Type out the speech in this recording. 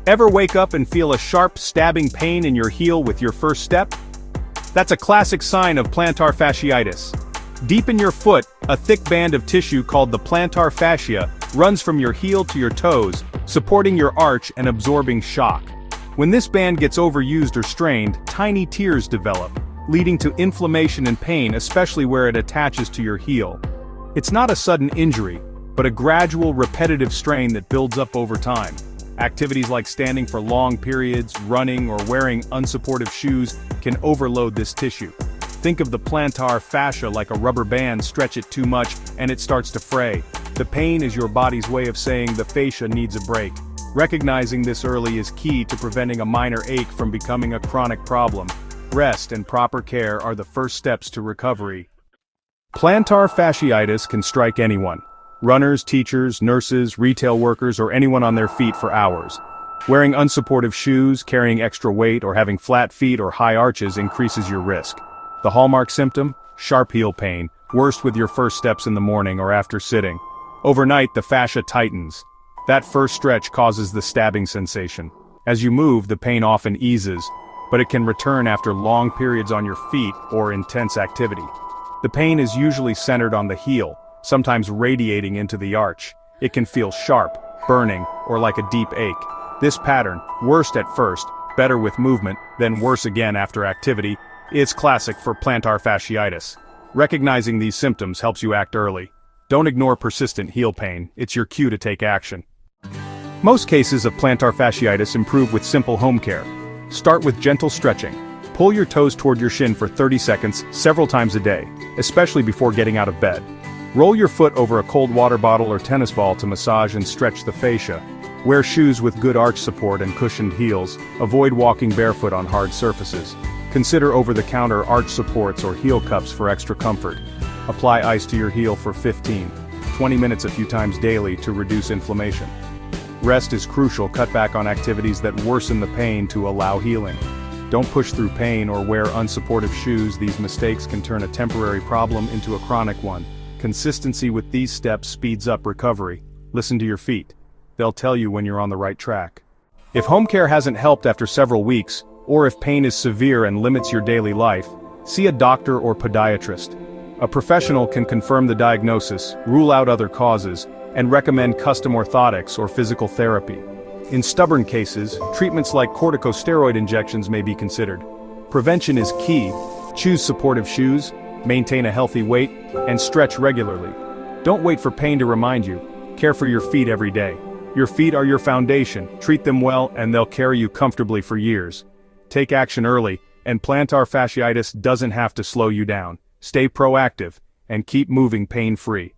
Ever wake up and feel a sharp, stabbing pain in your heel with your first step? That's a classic sign of plantar fasciitis. Deep in your foot, a thick band of tissue called the plantar fascia runs from your heel to your toes, supporting your arch and absorbing shock. When this band gets overused or strained, tiny tears develop, leading to inflammation and pain, especially where it attaches to your heel. It's not a sudden injury, but a gradual, repetitive strain that builds up over time. Activities like standing for long periods, running, or wearing unsupportive shoes can overload this tissue. Think of the plantar fascia like a rubber band. Stretch it too much, and it starts to fray. The pain is your body's way of saying the fascia needs a break. Recognizing this early is key to preventing a minor ache from becoming a chronic problem. Rest and proper care are the first steps to recovery. Plantar fasciitis can strike anyone. Runners, teachers, nurses, retail workers, or anyone on their feet for hours. Wearing unsupportive shoes, carrying extra weight, or having flat feet or high arches increases your risk. The hallmark symptom? Sharp heel pain, worst with your first steps in the morning or after sitting. Overnight, the fascia tightens. That first stretch causes the stabbing sensation. As you move, the pain often eases, but it can return after long periods on your feet or intense activity. The pain is usually centered on the heel, sometimes radiating into the arch. It can feel sharp, burning, or like a deep ache. This pattern, worst at first, better with movement, then worse again after activity, is classic for plantar fasciitis. Recognizing these symptoms helps you act early. Don't ignore persistent heel pain, it's your cue to take action. Most cases of plantar fasciitis improve with simple home care. Start with gentle stretching. Pull your toes toward your shin for 30 seconds, several times a day, especially before getting out of bed. Roll your foot over a cold water bottle or tennis ball to massage and stretch the fascia. Wear shoes with good arch support and cushioned heels. Avoid walking barefoot on hard surfaces. Consider over-the-counter arch supports or heel cups for extra comfort. Apply ice to your heel for 15-20 minutes a few times daily to reduce inflammation. Rest is crucial. Cut back on activities that worsen the pain to allow healing. Don't push through pain or wear unsupportive shoes. These mistakes can turn a temporary problem into a chronic one. Consistency with these steps speeds up recovery. Listen to your feet. They'll tell you when you're on the right track. If home care hasn't helped after several weeks, or if pain is severe and limits your daily life, see a doctor or podiatrist. A professional can confirm the diagnosis, rule out other causes, and recommend custom orthotics or physical therapy. In stubborn cases, treatments like corticosteroid injections may be considered. Prevention is key. Choose supportive shoes, maintain a healthy weight, and stretch regularly. Don't wait for pain to remind you. Care for your feet every day. Your feet are your foundation. Treat them well, and they'll carry you comfortably for years. Take action early, and plantar fasciitis doesn't have to slow you down. Stay proactive, and keep moving pain-free.